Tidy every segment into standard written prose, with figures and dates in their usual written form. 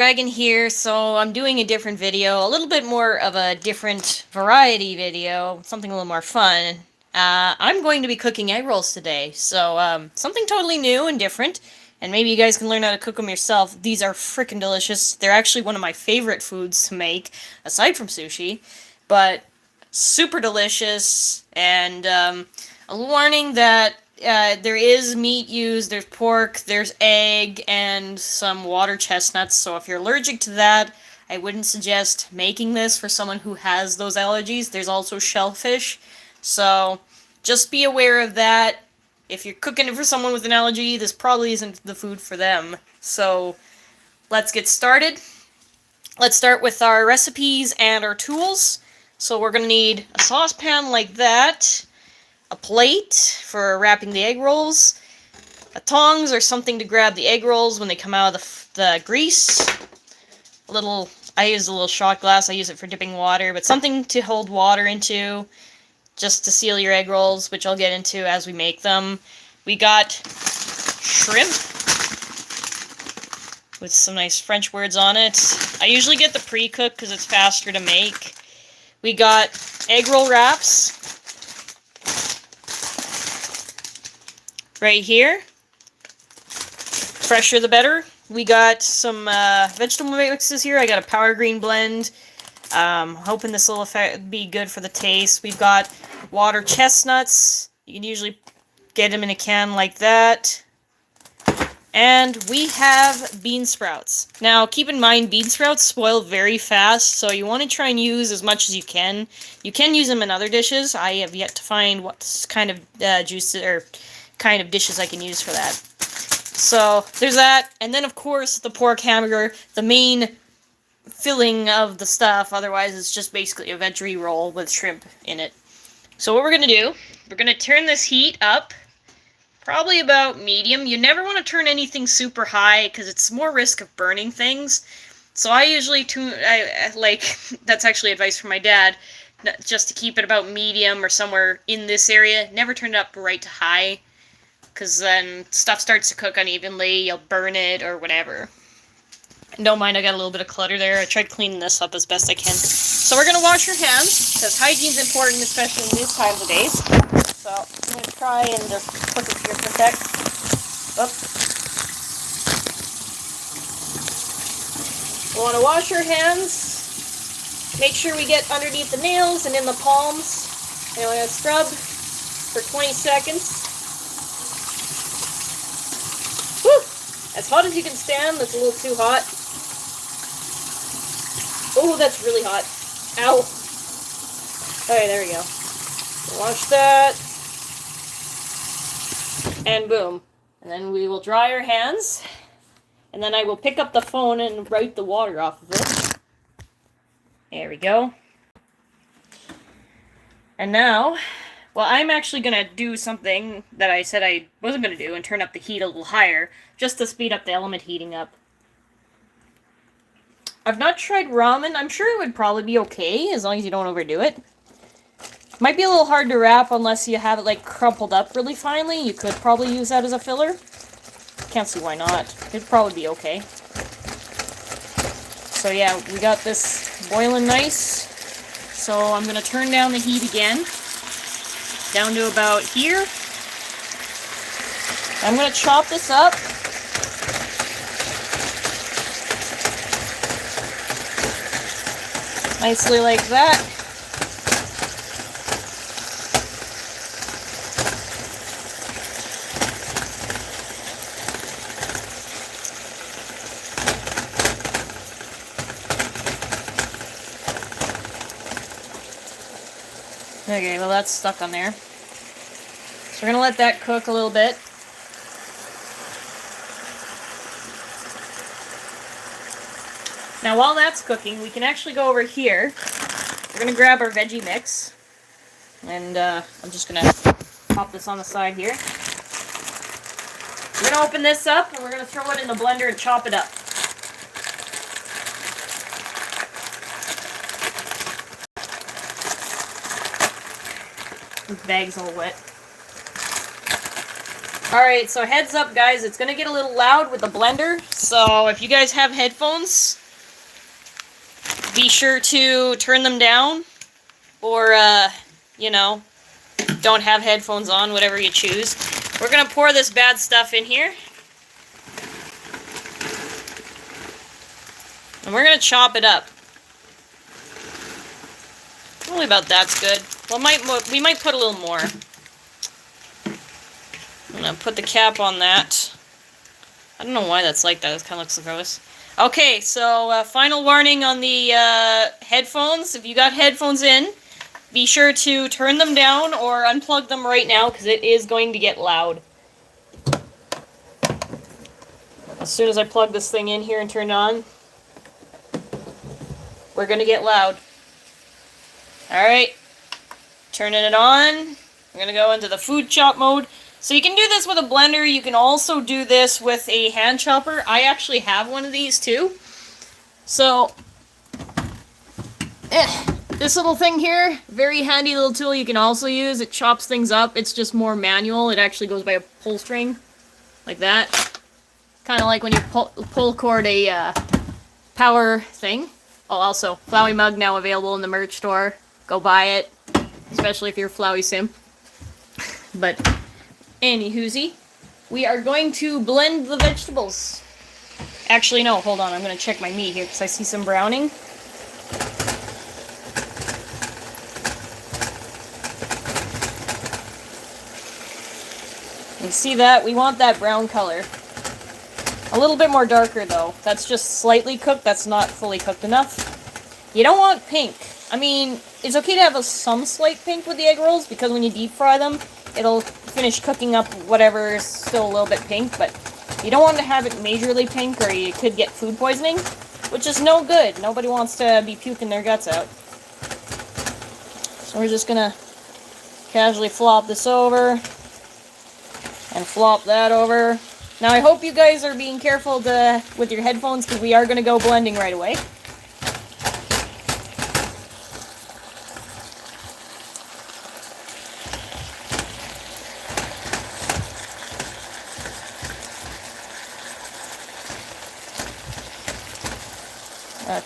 Dragon here, so I'm doing a different video, a little bit more of a different variety video, something a little more fun. I'm going to be cooking egg rolls today, so something totally new and different, and maybe you guys can learn how to cook them yourself. These are freaking delicious. They're actually one of my favorite foods to make, aside from sushi, but super delicious, and a warning that there is meat used, there's pork, there's egg, and some water chestnuts, so if you're allergic to that, I wouldn't suggest making this for someone who has those allergies. There's also shellfish, so just be aware of that. If you're cooking it for someone with an allergy, this probably isn't the food for them. So, let's get started. Let's start with our recipes and our tools. So we're going to need a saucepan like that, a plate for wrapping the egg rolls, a tongs or something to grab the egg rolls when they come out of the grease, I use a little shot glass, I use it for dipping water, but something to hold water into, just to seal your egg rolls, which I'll get into as we make them. We got shrimp, with some nice French words on it. I usually get the pre-cooked because it's faster to make. We got egg roll wraps, right here. Fresher the better. We got some vegetable mixes here. I got a power green blend. Hoping this will be good for the taste. We've got water chestnuts. You can usually get them in a can like that. And we have bean sprouts. Now, keep in mind, bean sprouts spoil very fast, so you want to try and use as much as you can. You can use them in other dishes. I have yet to find what kind of juices or kind of dishes I can use for that. So, there's that. And then, of course, the pork hamburger, the main filling of the stuff. Otherwise, it's just basically a veggie roll with shrimp in it. So what we're going to do, we're going to turn this heat up. Probably about medium. You never want to turn anything super high because it's more risk of burning things. So I usually that's actually advice from my dad, just to keep it about medium or somewhere in this area. Never turn it up right to high, because then stuff starts to cook unevenly, you'll burn it or whatever. And don't mind, I got a little bit of clutter there. I tried cleaning this up as best I can. So we're going to wash your hands, because hygiene's important, especially in these times of days. So I'm going to try and just put it here for a sec. We want to wash your hands. Make sure we get underneath the nails and in the palms. And we're going to scrub for 20 seconds. Whew! As hot as you can stand. That's a little too hot. Oh, that's really hot. Ow. Okay, there we go. Wash that. And boom. And then we will dry our hands. And then I will pick up the phone and wipe the water off of it. There we go. And now, well, I'm actually going to do something that I said I wasn't going to do and turn up the heat a little higher, just to speed up the element heating up. I've not tried ramen. I'm sure it would probably be okay, as long as you don't overdo it. Might be a little hard to wrap unless you have it, like, crumpled up really finely. You could probably use that as a filler. Can't see why not. It'd probably be okay. So yeah, we got this boiling nice. So I'm going to turn down the heat again. Down to about here. I'm going to chop this up. Nicely like that. Okay, well that's stuck on there. So we're going to let that cook a little bit. Now while that's cooking, we can actually go over here. We're going to grab our veggie mix. And I'm just going to pop this on the side here. We're going to open this up and we're going to throw it in the blender and chop it up. This bag's all wet. Alright, so heads up, guys. It's going to get a little loud with the blender. So if you guys have headphones, be sure to turn them down. Or, you know, don't have headphones on, whatever you choose. We're going to pour this bad stuff in here. And we're going to chop it up. Probably about that's good. Well, we might put a little more. I'm going to put the cap on that. I don't know why that's like that. It kind of looks gross. Okay, so final warning on the headphones. If you got headphones in, be sure to turn them down or unplug them right now because it is going to get loud. As soon as I plug this thing in here and turn it on, we're going to get loud. Alright, turning it on. We're going to go into the food chop mode. So you can do this with a blender. You can also do this with a hand chopper. I actually have one of these too. So, this little thing here, very handy little tool you can also use. It chops things up. It's just more manual. It actually goes by a pull string, like that. Kind of like when you pull cord a power thing. Oh, also, Flowey mug now available in the merch store. Go buy it, especially if you're a Flowey simp. But anywhoosie, we are going to blend the vegetables. Actually, no, hold on. I'm going to check my meat here because I see some browning. You see that? We want that brown color. A little bit more darker, though. That's just slightly cooked. That's not fully cooked enough. You don't want pink. I mean, it's okay to have some slight pink with the egg rolls because when you deep fry them, it'll finish cooking up whatever is still a little bit pink, but you don't want to have it majorly pink or you could get food poisoning, which is no good. Nobody wants to be puking their guts out. So we're just gonna casually flop this over and flop that over. Now I hope you guys are being careful with your headphones because we are gonna go blending right away.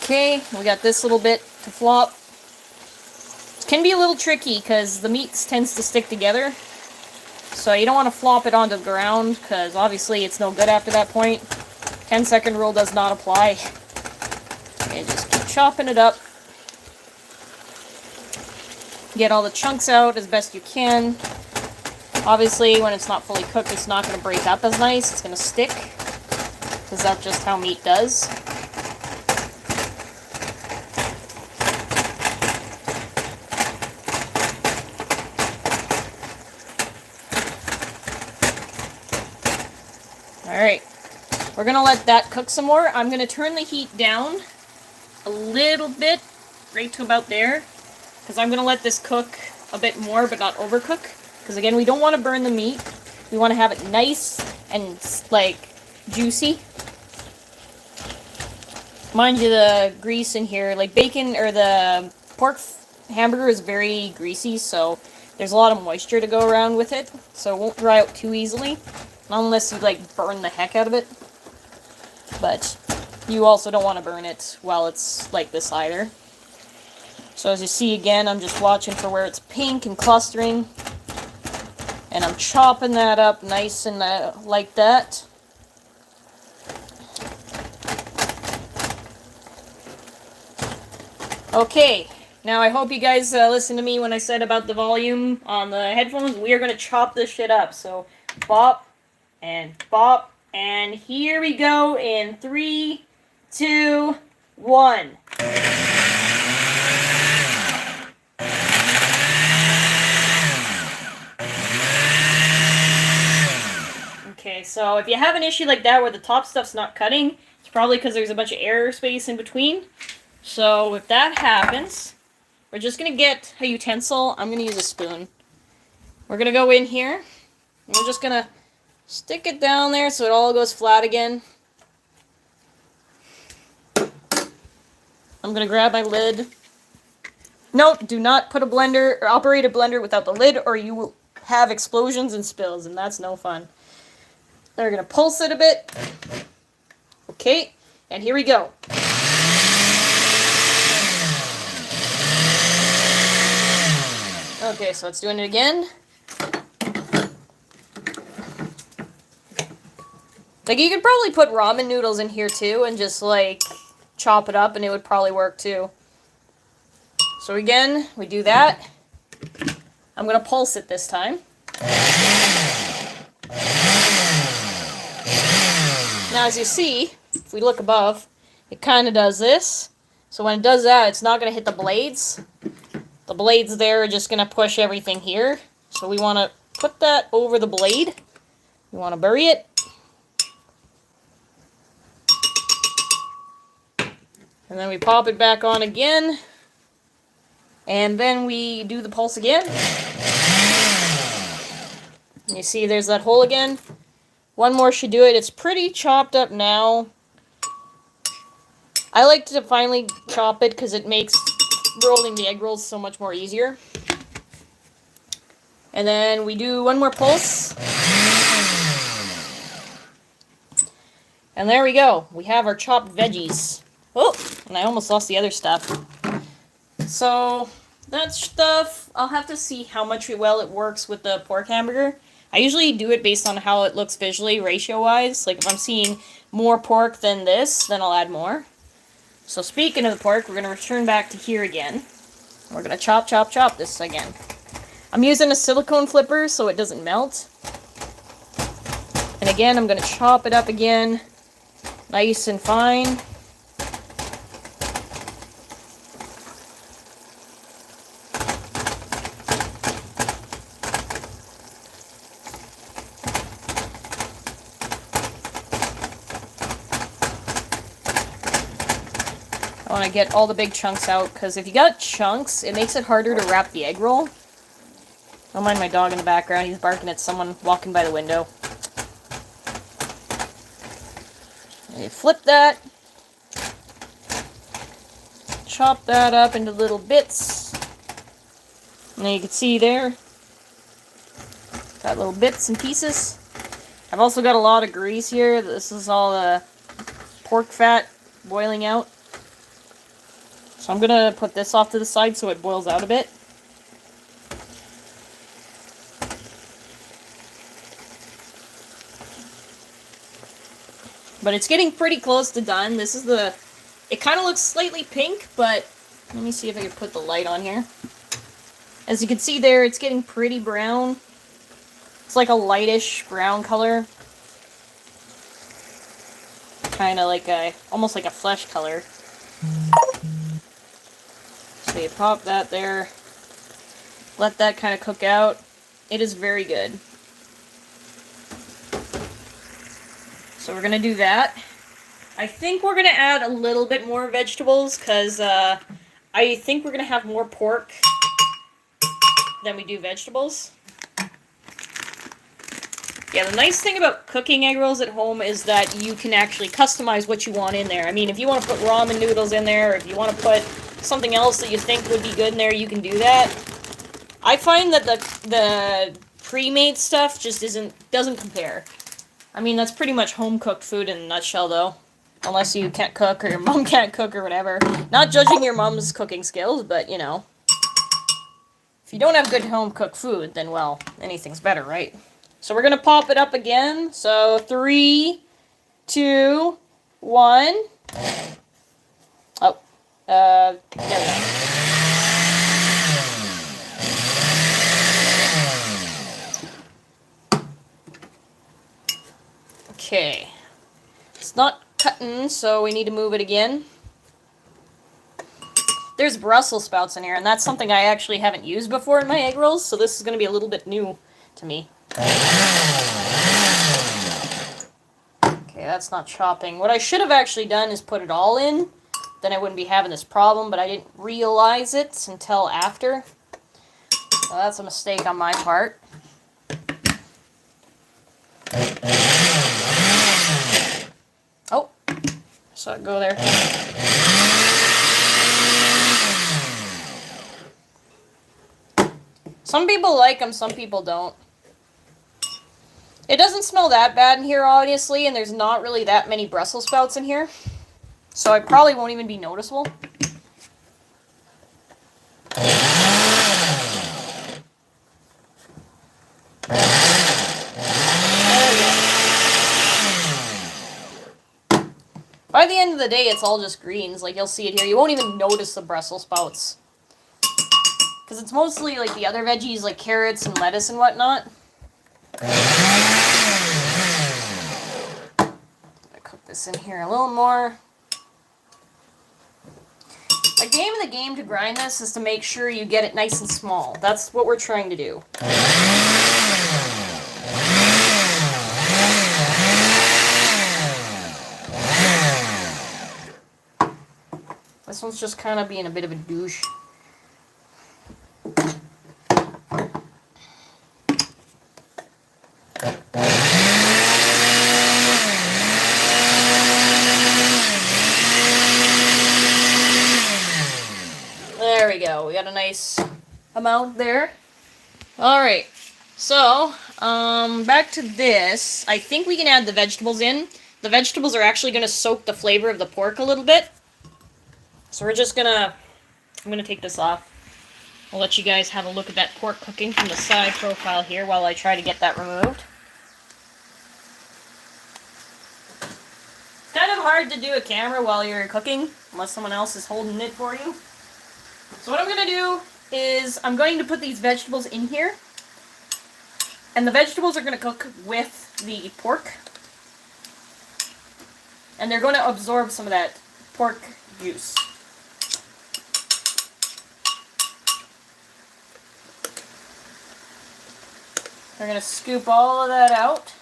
Okay, we got this little bit to flop. It can be a little tricky because the meat tends to stick together. So you don't want to flop it onto the ground because obviously it's no good after that point. 10-second rule does not apply. And just keep chopping it up. Get all the chunks out as best you can. Obviously, when it's not fully cooked, it's not going to break up as nice. It's going to stick because that's just how meat does. Alright, we're going to let that cook some more. I'm going to turn the heat down a little bit, right to about there, because I'm going to let this cook a bit more, but not overcook, because again, we don't want to burn the meat. We want to have it nice and, like, juicy. Mind you, the grease in here, like bacon, or the pork hamburger is very greasy, so there's a lot of moisture to go around with it, so it won't dry out too easily. Unless you, like, burn the heck out of it. But you also don't want to burn it while it's like this either. So as you see again, I'm just watching for where it's pink and clustering. And I'm chopping that up nice and like that. Okay, now I hope you guys listened to me when I said about the volume on the headphones. We are going to chop this shit up. So, bop. And bop, and here we go in 3, 2, 1. Okay, so if you have an issue like that where the top stuff's not cutting, it's probably because there's a bunch of air space in between. So if that happens, we're just going to get a utensil. I'm going to use a spoon. We're going to go in here, and we're just going to stick it down there so it all goes flat again. I'm going to grab my lid. Note, do not put a blender or operate a blender without the lid or you will have explosions and spills, and that's no fun. Then we're going to pulse it a bit. Okay, and here we go. Okay, so it's doing it again. Like, you could probably put ramen noodles in here, too, and just, like, chop it up, and it would probably work, too. So, again, we do that. I'm going to pulse it this time. Now, as you see, if we look above, it kind of does this. So when it does that, it's not going to hit the blades. The blades there are just going to push everything here. So we want to put that over the blade. We want to bury it. And then we pop it back on again. And then we do the pulse again. And you see there's that hole again. One more should do it. It's pretty chopped up now. I like to finally chop it because it makes rolling the egg rolls so much more easier. And then we do one more pulse. And there we go. We have our chopped veggies. Oh, and I almost lost the other stuff. So, that stuff, I'll have to see how much well it works with the pork hamburger. I usually do it based on how it looks visually, ratio-wise. Like, if I'm seeing more pork than this, then I'll add more. So, speaking of the pork, we're going to return back to here again. We're going to chop, chop, chop this again. I'm using a silicone flipper so it doesn't melt. And again, I'm going to chop it up again, nice and fine. I want to get all the big chunks out, because if you got chunks, it makes it harder to wrap the egg roll. Don't mind my dog in the background, he's barking at someone walking by the window. And you flip that. Chop that up into little bits. And you can see there, got little bits and pieces. I've also got a lot of grease here. This is all the pork fat boiling out. So I'm going to put this off to the side so it boils out a bit. But it's getting pretty close to done. This is the... It kind of looks slightly pink, but let me see if I can put the light on here. As you can see there, it's getting pretty brown. It's like a lightish brown color. Kind of like a... almost like a flesh color. So you pop that there, let that kind of cook out. It is very good. So we're going to do that. I think we're going to add a little bit more vegetables because I think we're going to have more pork than we do vegetables. Yeah, the nice thing about cooking egg rolls at home is that you can actually customize what you want in there. I mean, if you want to put ramen noodles in there, or if you want to put something else that you think would be good in there, you can do that. I find that the pre-made stuff just doesn't compare. I mean, that's pretty much home-cooked food in a nutshell, though. Unless you can't cook, or your mom can't cook, or whatever. Not judging your mom's cooking skills, but, you know. If you don't have good home-cooked food, then, well, anything's better, right? So we're going to pop it up again. So, 3, 2, 1. Oh. There we go. Okay. It's not cutting, so we need to move it again. There's Brussels sprouts in here, and that's something I actually haven't used before in my egg rolls, so this is going to be a little bit new to me. Okay, that's not chopping. What I should have actually done is put it all in. Then I wouldn't be having this problem, but I didn't realize it until after. So that's a mistake on my part. Oh, saw it go there. Some people like them, some people don't. It doesn't smell that bad in here, obviously, and there's not really that many Brussels sprouts in here. So I probably won't even be noticeable. By the end of the day, it's all just greens. Like, you'll see it here. You won't even notice the Brussels sprouts. Because it's mostly, like, the other veggies, like carrots and lettuce and whatnot. I'm gonna cook this in here a little more. Like, the aim of the game to grind this is to make sure you get it nice and small. That's what we're trying to do. This one's just kind of being a bit of a douche. There we go. We got a nice amount there. Alright. So, back to this. I think we can add the vegetables in. The vegetables are actually going to soak the flavor of the pork a little bit. So we're just gonna, I'm gonna take this off. I'll let you guys have a look at that pork cooking from the side profile here while I try to get that removed. It's kind of hard to do a camera while you're cooking, unless someone else is holding it for you. So what I'm gonna do is, I'm going to put these vegetables in here. And the vegetables are gonna cook with the pork. And they're going to absorb some of that pork juice. We're going to scoop all of that out.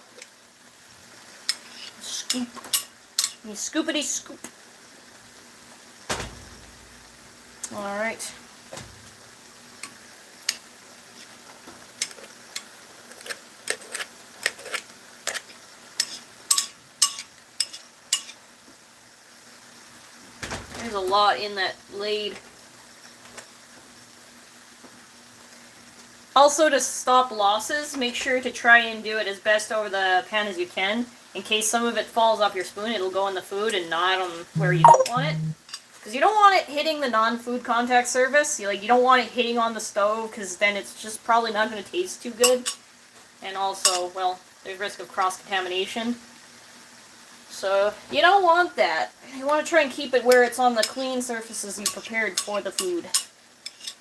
Scoop. You scoopity scoop. Alright. There's a lot in that blade. Also, to stop losses, make sure to try and do it as best over the pan as you can. In case some of it falls off your spoon, it'll go in the food and not on where you don't want it. Because you don't want it hitting the non-food contact surface. You don't want it hitting on the stove, because then it's just probably not going to taste too good. And also, well, there's risk of cross-contamination. So, you don't want that. You want to try and keep it where it's on the clean surfaces you prepared for the food.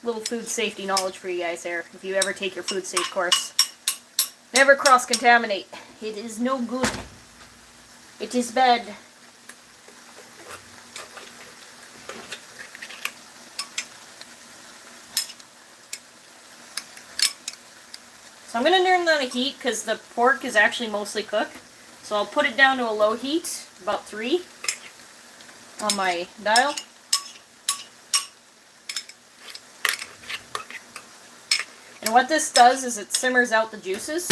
Little food safety knowledge for you guys there, if you ever take your food safe course. Never cross-contaminate. It is no good. It is bad. So I'm going to turn down the heat because the pork is actually mostly cooked. So I'll put it down to a low heat, about 3 on my dial. And what this does is it simmers out the juices.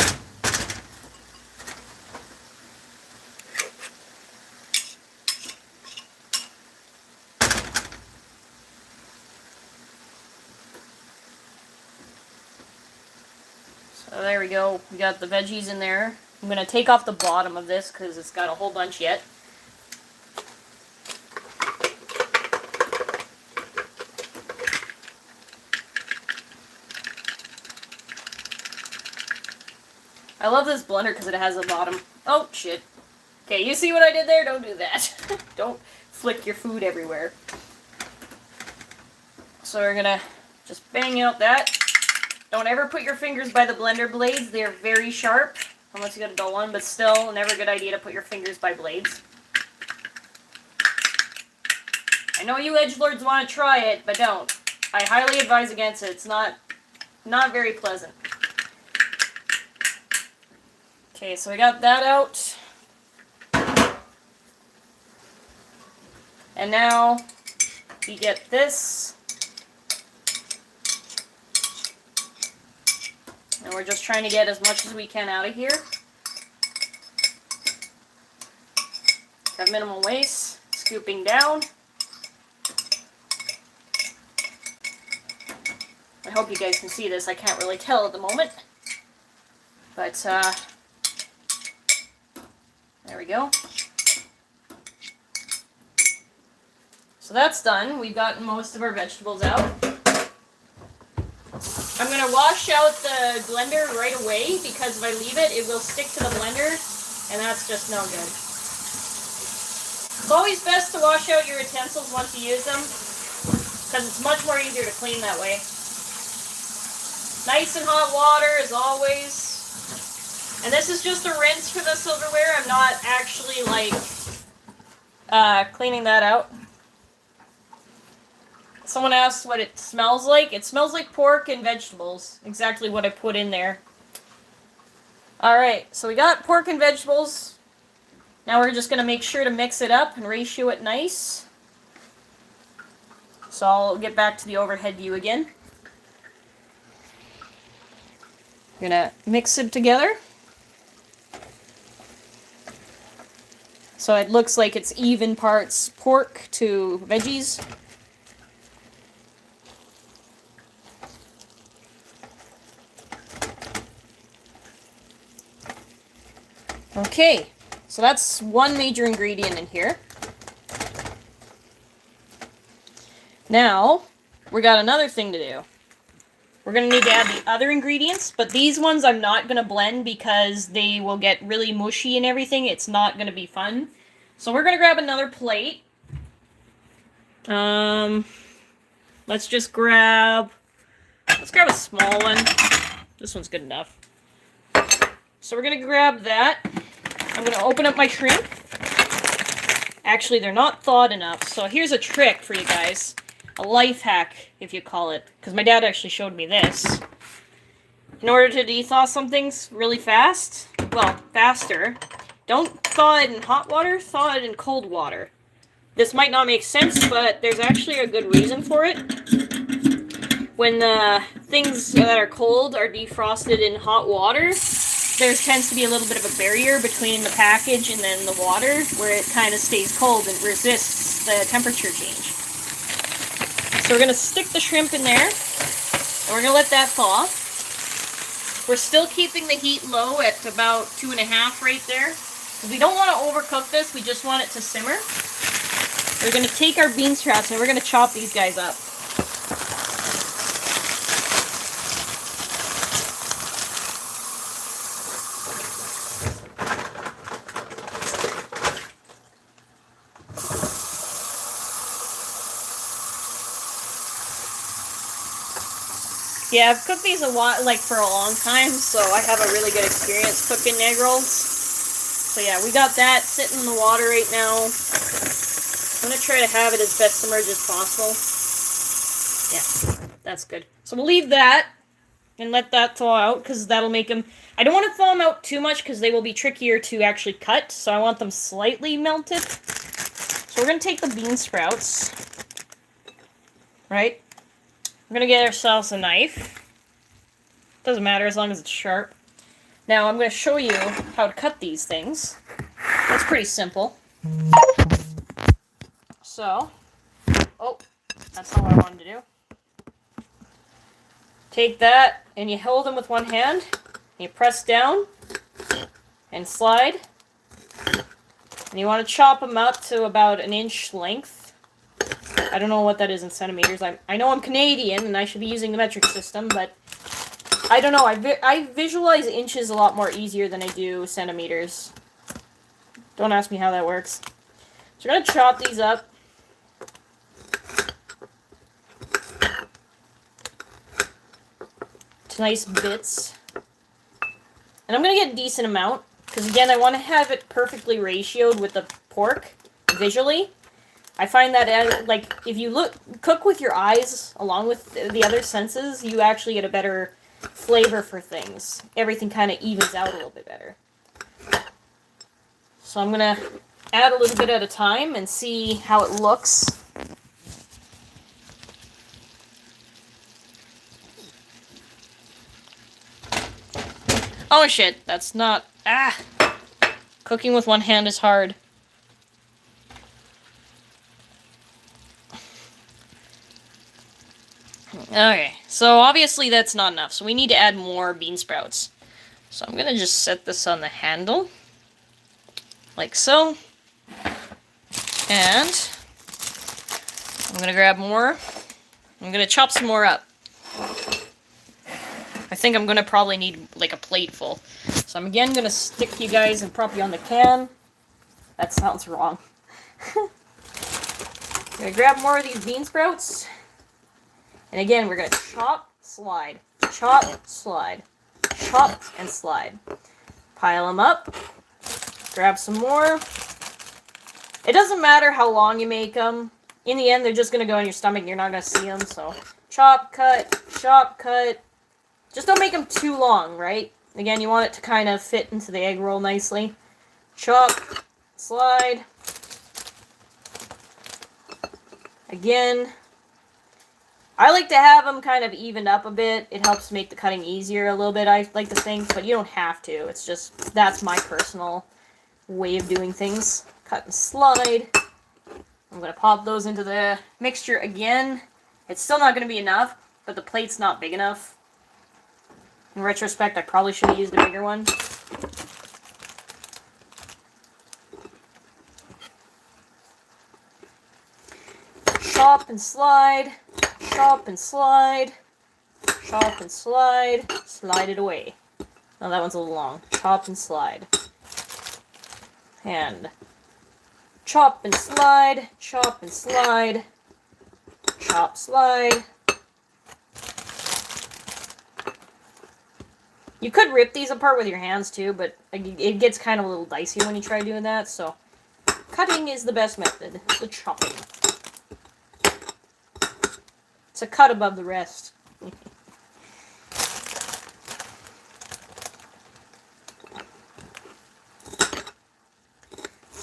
So there we go. We got the veggies in there. I'm going to take off the bottom of this because it's got a whole bunch yet. I love this blender because it has a bottom. Oh, shit. Okay, you see what I did there? Don't do that. Don't flick your food everywhere. So we're going to just bang out that. Don't ever put your fingers by the blender blades. They're very sharp. Unless you got a dull one, but still, never a good idea to put your fingers by blades. I know you edgelords want to try it, but don't. I highly advise against it. It's not very pleasant. Okay, so we got that out. And now we get this. And we're just trying to get as much as we can out of here. Have minimal waste. Scooping down. I hope you guys can see this. I can't really tell at the moment. But, we go. So that's done. We've gotten most of our vegetables out. I'm going to wash out the blender right away because if I leave it, it will stick to the blender, and that's just no good. It's always best to wash out your utensils once you use them because it's much more easier to clean that way. Nice and hot water as always. And this is just a rinse for the silverware. I'm not actually like cleaning that out. Someone asked what it smells like. It smells like pork and vegetables. Exactly what I put in there. Alright, so we got pork and vegetables. Now we're just going to make sure to mix it up and ratio it nice. So I'll get back to the overhead view again. I'm going to mix it together. So it looks like it's even parts pork to veggies. Okay, so that's one major ingredient in here. Now, we got another thing to do. We're going to need to add the other ingredients, but these ones I'm not going to blend because they will get really mushy and everything. It's not going to be fun. So we're going to grab another plate. Let's grab a small one. This one's good enough. So we're going to grab that. I'm going to open up my shrimp. Actually, they're not thawed enough, so here's a trick for you guys. A life hack, if you call it, because my dad actually showed me this. In order to de-thaw some things really fast, well, faster, don't thaw it in hot water, thaw it in cold water. This might not make sense, but there's actually a good reason for it. When the things that are cold are defrosted in hot water, there tends to be a little bit of a barrier between the package and then the water, where it kind of stays cold and resists the temperature change. So we're going to stick the shrimp in there, and we're going to let that thaw. We're still keeping the heat low at about 2.5 right there. We don't want to overcook this, we just want it to simmer. We're going to take our bean sprouts and we're going to chop these guys up. Yeah, I've cooked these for a long time, so I have a really good experience cooking egg rolls. So yeah, we got that sitting in the water right now. I'm going to try to have it as best submerged as possible. Yeah, that's good. So we'll leave that and let that thaw out, because that'll make them... I don't want to thaw them out too much, because they will be trickier to actually cut, so I want them slightly melted. So we're going to take the bean sprouts, right? We're going to get ourselves a knife. Doesn't matter as long as it's sharp. Now I'm going to show you how to cut these things. It's pretty simple. So, oh, that's not what I wanted to do. Take that and you hold them with one hand. You press down and slide. And you want to chop them up to about 1 inch length. I don't know what that is in centimeters. I know I'm Canadian and I should be using the metric system, but I don't know. I visualize inches a lot more easier than I do centimeters. Don't ask me how that works. So we're going to chop these up. To nice bits. And I'm going to get a decent amount, because again, I want to have it perfectly ratioed with the pork visually. I find that, like, if you cook with your eyes along with the other senses, you actually get a better flavor for things. Everything kind of evens out a little bit better. So I'm going to add a little bit at a time and see how it looks. Oh shit, that's not... Cooking with one hand is hard. Okay, so obviously that's not enough, so we need to add more bean sprouts. So I'm gonna just set this on the handle, like so. And I'm going to grab more. I'm going to chop some more up. I think I'm going to probably need like a plate full. So I'm again going to stick you guys and prop you on the can. That sounds wrong. Gonna grab more of these bean sprouts. And again, we're gonna chop, slide, chop, slide, chop, and slide. Pile them up. Grab some more. It doesn't matter how long you make them. In the end, they're just gonna go in your stomach and you're not gonna see them, so chop, cut, chop, cut. Just don't make them too long, right? Again, you want it to kind of fit into the egg roll nicely. Chop, slide. Again, I like to have them kind of evened up a bit. It helps make the cutting easier a little bit, I like to think, but you don't have to. It's just, that's my personal way of doing things. Cut and slide. I'm going to pop those into the mixture again. It's still not going to be enough, but the plate's not big enough. In retrospect, I probably should have used a bigger one. Chop and slide, chop and slide, chop and slide, slide it away. Oh, that one's a little long. Chop and slide. And chop and slide, chop and slide, chop, slide. You could rip these apart with your hands too, but it gets kind of a little dicey when you try doing that, so cutting is the best method, the chopping. It's a cut above the rest.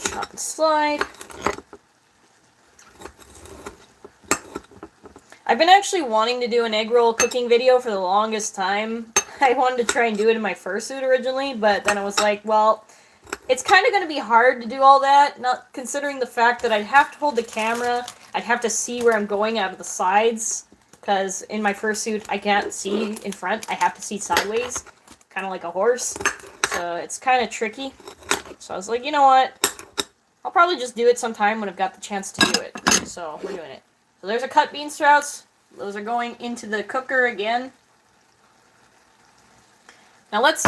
Chop and slide. I've been actually wanting to do an egg roll cooking video for the longest time. I wanted to try and do it in my fursuit originally, but then I was like, well, it's kind of going to be hard to do all that, not considering the fact that I'd have to hold the camera, I'd have to see where I'm going out of the sides, because in my fursuit I can't see in front, I have to see sideways, kind of like a horse, so it's kind of tricky. So I was like, you know what, I'll probably just do it sometime when I've got the chance to do it, so we're doing it. So there's our cut bean sprouts, those are going into the cooker again. Now let's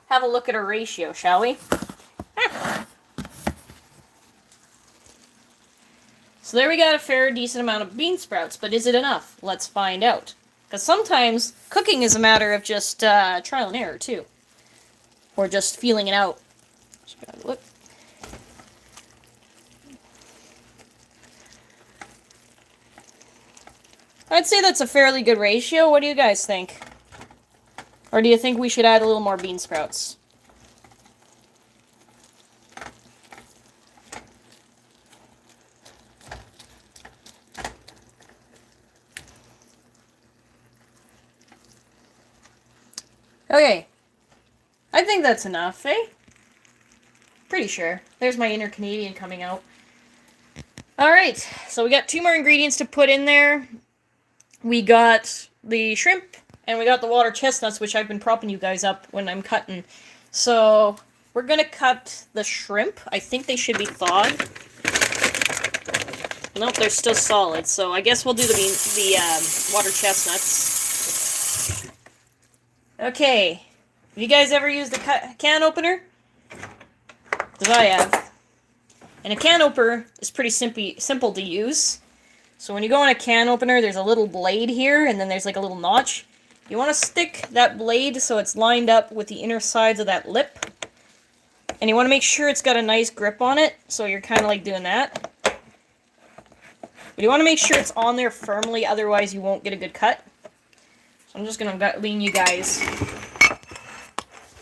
have a look at our ratio, shall we? So there we got a fair, decent amount of bean sprouts, but is it enough? Let's find out. Because sometimes cooking is a matter of just trial and error, too. Or just feeling it out. Just gotta look. I'd say that's a fairly good ratio. What do you guys think? Or do you think we should add a little more bean sprouts? Okay. I think that's enough, eh? Pretty sure. There's my inner Canadian coming out. Alright, so we got 2 more ingredients to put in there. We got the shrimp, and we got the water chestnuts, which I've been propping you guys up when I'm cutting. So, we're gonna cut the shrimp. I think they should be thawed. Nope, they're still solid, so I guess we'll do the water chestnuts. Okay. Have you guys ever used a can opener? Because I have. And a can opener is pretty simple to use. So when you go on a can opener, there's a little blade here, and then there's like a little notch. You want to stick that blade so it's lined up with the inner sides of that lip. And you want to make sure it's got a nice grip on it, so you're kind of like doing that. But you want to make sure it's on there firmly, otherwise you won't get a good cut. So I'm just going to lean you guys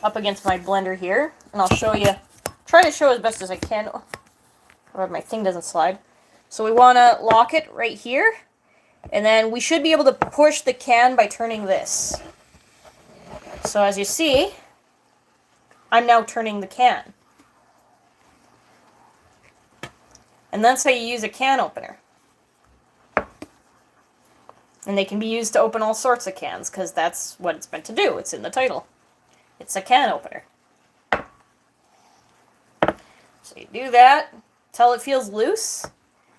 up against my blender here, and I'll show you, try to show as best as I can, or my thing doesn't slide. So we want to lock it right here, and then we should be able to push the can by turning this. So as you see, I'm now turning the can. And that's how you use a can opener. And they can be used to open all sorts of cans, because that's what it's meant to do. It's in the title. It's a can opener. So Okay, do that till it feels loose,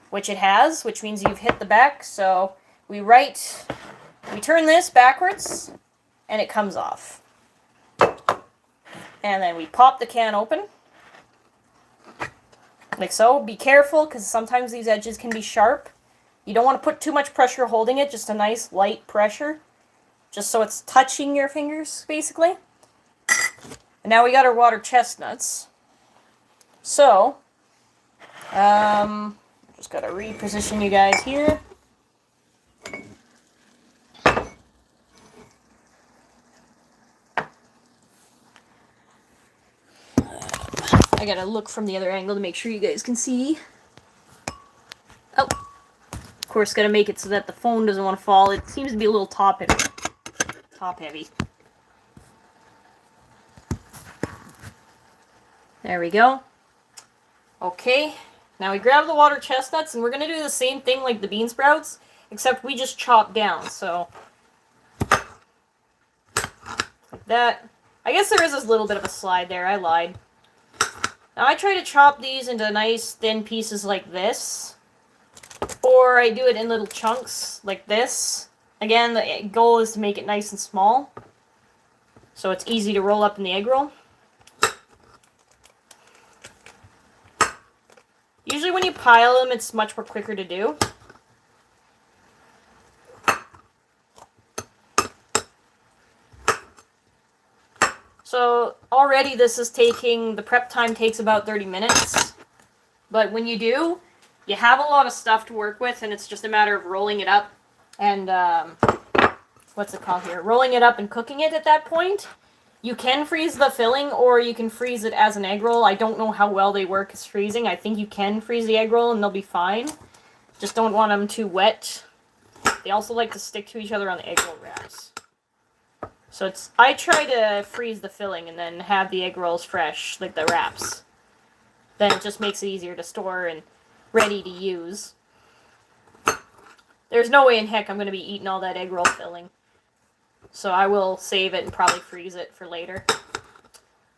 which it has, which means you've hit the back. So we turn this backwards, and it comes off. And then we pop the can open, like so. Be careful, because sometimes these edges can be sharp. You don't want to put too much pressure holding it, just a nice light pressure, just so it's touching your fingers, basically. And now we got our water chestnuts. So, just gotta reposition you guys here. I gotta look from the other angle to make sure you guys can see. Oh, of course, gotta make it so that the phone doesn't want to fall. It seems to be a little top heavy. There we go. Okay, now we grab the water chestnuts, and we're gonna do the same thing like the bean sprouts, except we just chop down. So, like that. I guess there is a little bit of a slide there. I lied. Now I try to chop these into nice thin pieces like this, or I do it in little chunks like this. Again, the goal is to make it nice and small, so it's easy to roll up in the egg roll. Usually when you pile them, it's much more quicker to do. So already this is the prep time takes about 30 minutes. But when you do, you have a lot of stuff to work with, and it's just a matter of rolling it up and, what's it called here? Rolling it up and cooking it at that point. You can freeze the filling, or you can freeze it as an egg roll. I don't know how well they work as freezing. I think you can freeze the egg roll and they'll be fine. Just don't want them too wet. They also like to stick to each other on the egg roll wraps. So I try to freeze the filling and then have the egg rolls fresh, like the wraps. Then it just makes it easier to store and ready to use. There's no way in heck I'm going to be eating all that egg roll filling. So I will save it and probably freeze it for later.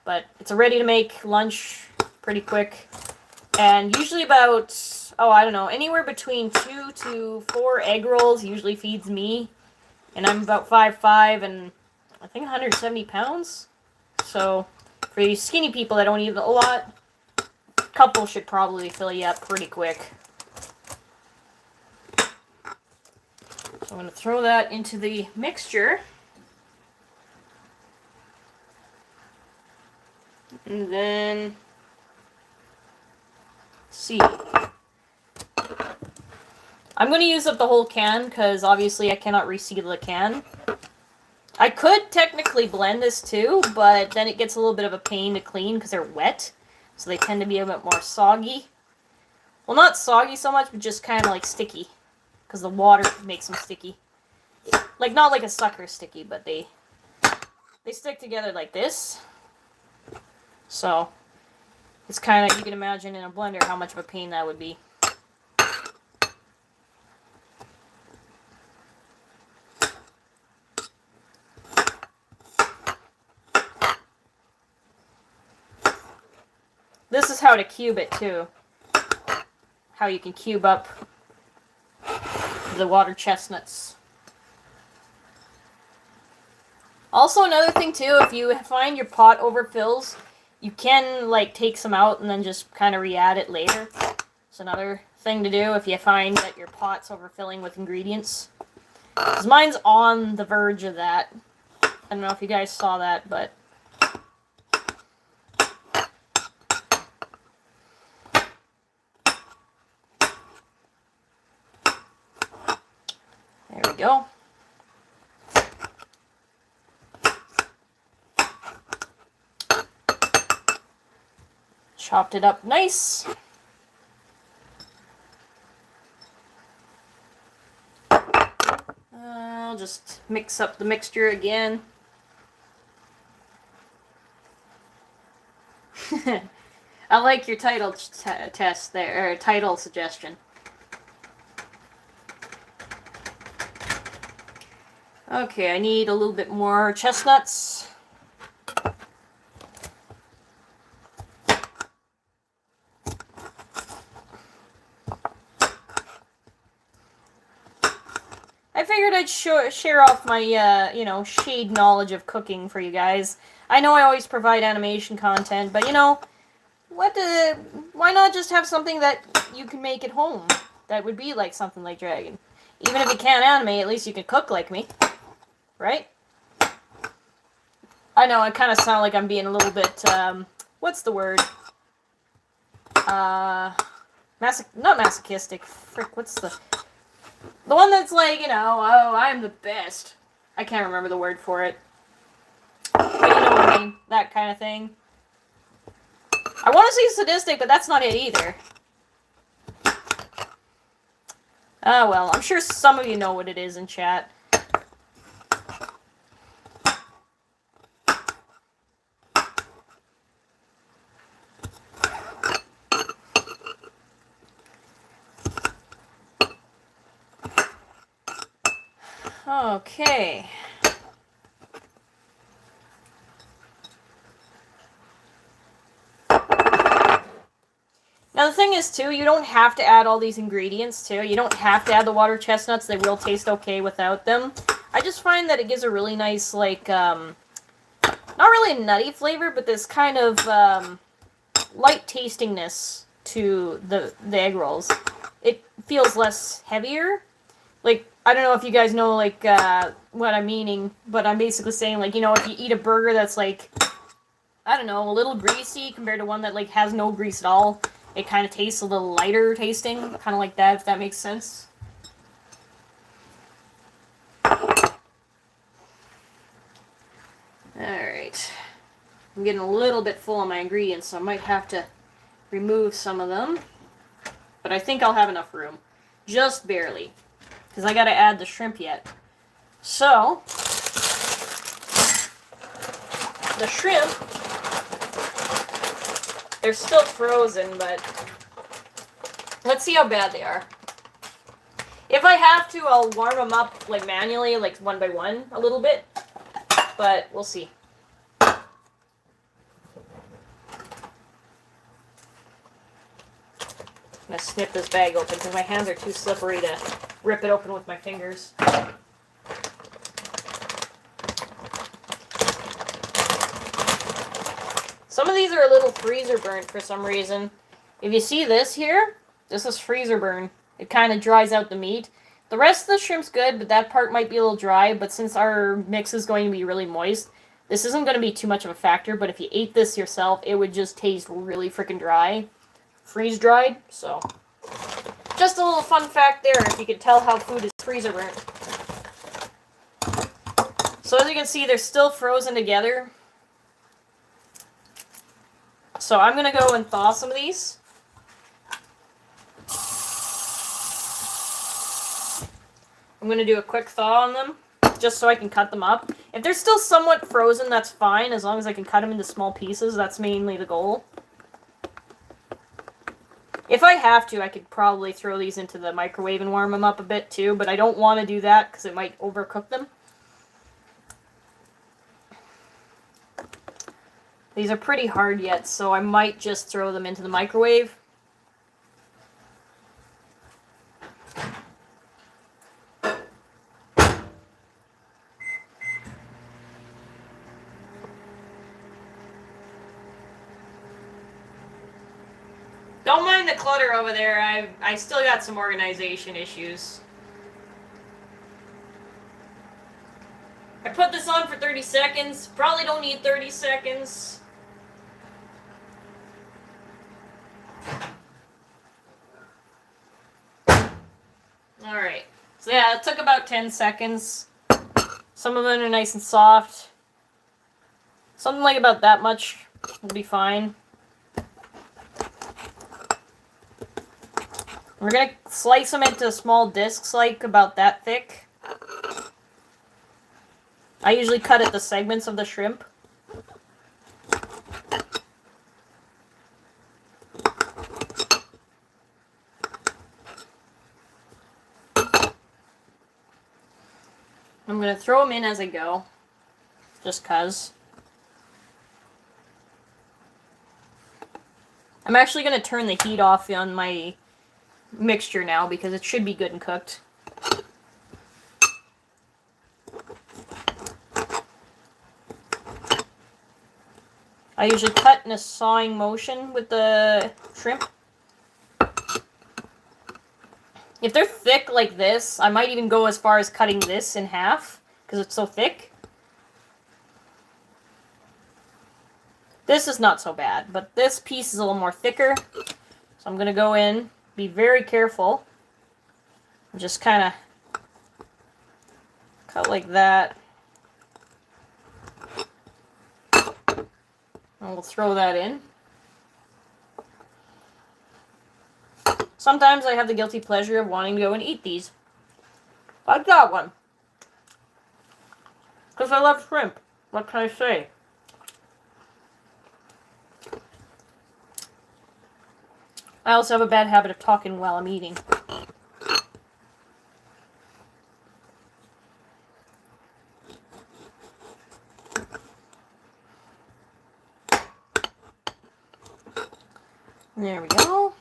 But it's a ready-to-make lunch pretty quick. And usually about, I don't know, anywhere between 2 to 4 egg rolls usually feeds me. And I'm about 5'5", and I think 170 pounds. So for you skinny people that don't eat a lot, a couple should probably fill you up pretty quick. So I'm going to throw that into the mixture. And then, let's see. I'm going to use up the whole can because obviously I cannot reseal the can. I could technically blend this too, but then it gets a little bit of a pain to clean because they're wet. So they tend to be a bit more soggy. Well, not soggy so much, but just kind of like sticky. Because the water makes them sticky. Like, not like a sucker sticky, but they stick together like this. So, it's kind of, you can imagine in a blender how much of a pain that would be. This is how to cube it too. How you can cube up the water chestnuts. Also, another thing too, if you find your pot overfills, you can like take some out and then just kind of re-add it later. It's another thing to do if you find that your pot's overfilling with ingredients. Because mine's on the verge of that. I don't know if you guys saw that, but there we go. Chopped it up nice. I'll just mix up the mixture again. I like your title test there, or title suggestion. Okay, I need a little bit more chestnuts. I figured I'd share off my, you know, shade knowledge of cooking for you guys. I know I always provide animation content, but, you know, why not just have something that you can make at home that would be like something like Dragon? Even if you can't animate, at least you can cook like me. Right? I know, I kind of sound like I'm being a little bit, what's the word? Not masochistic. Frick, what's the one that's like, you know, oh, I'm the best. I can't remember the word for it. But you know what I mean. That kind of thing. I want to say sadistic, but that's not it either. Oh, well, I'm sure some of you know what it is in chat. Okay. Now the thing is, too, you don't have to add all these ingredients, too. You don't have to add the water chestnuts. They will taste okay without them. I just find that it gives a really nice, like, not really a nutty flavor, but this kind of, light tastingness to the egg rolls. It feels less heavier. Like, I don't know if you guys know, like, what I'm meaning, but I'm basically saying, like, you know, if you eat a burger that's, like, I don't know, a little greasy compared to one that, like, has no grease at all, it kind of tastes a little lighter tasting, kind of like that, if that makes sense. Alright. I'm getting a little bit full on my ingredients, so I might have to remove some of them. But I think I'll have enough room. Just barely. Because I gotta add the shrimp yet. So, the shrimp, they're still frozen, but let's see how bad they are. If I have to, I'll warm them up, like, manually, like, one by one, a little bit. But we'll see. I'm gonna snip this bag open because my hands are too slippery to rip it open with my fingers. Some of these are a little freezer burnt for some reason. If you see this here, this is freezer burn. It kind of dries out the meat. The rest of the shrimp's good, but that part might be a little dry. But since our mix is going to be really moist, this isn't going to be too much of a factor. But if you ate this yourself, it would just taste really freaking dry. Freeze-dried, so... Just a little fun fact there, if you could tell how food is freezer burnt. So as you can see, they're still frozen together. So I'm going to go and thaw some of these. I'm going to do a quick thaw on them, just so I can cut them up. If they're still somewhat frozen, that's fine, as long as I can cut them into small pieces. That's mainly the goal. If I have to, I could probably throw these into the microwave and warm them up a bit too, but I don't want to do that because it might overcook them. These are pretty hard yet, so I might just throw them into the microwave. Don't mind the clutter over there. I still got some organization issues. I put this on for 30 seconds. Probably don't need 30 seconds. Alright. So yeah, it took about 10 seconds. Some of them are nice and soft. Something like about that much will be fine. We're going to slice them into small discs, like about that thick. I usually cut at the segments of the shrimp. I'm going to throw them in as I go, just 'cause. I'm actually going to turn the heat off on my mixture now because it should be good and cooked. I usually cut in a sawing motion with the shrimp. If they're thick like this, I might even go as far as cutting this in half, because it's so thick. This is not so bad, but this piece is a little more thicker. So I'm going to go in, be very careful, and just kind of cut like that. And we'll throw that in. Sometimes I have the guilty pleasure of wanting to go and eat these. I've got one. Because I love shrimp. What can I say? I also have a bad habit of talking while I'm eating. There we go.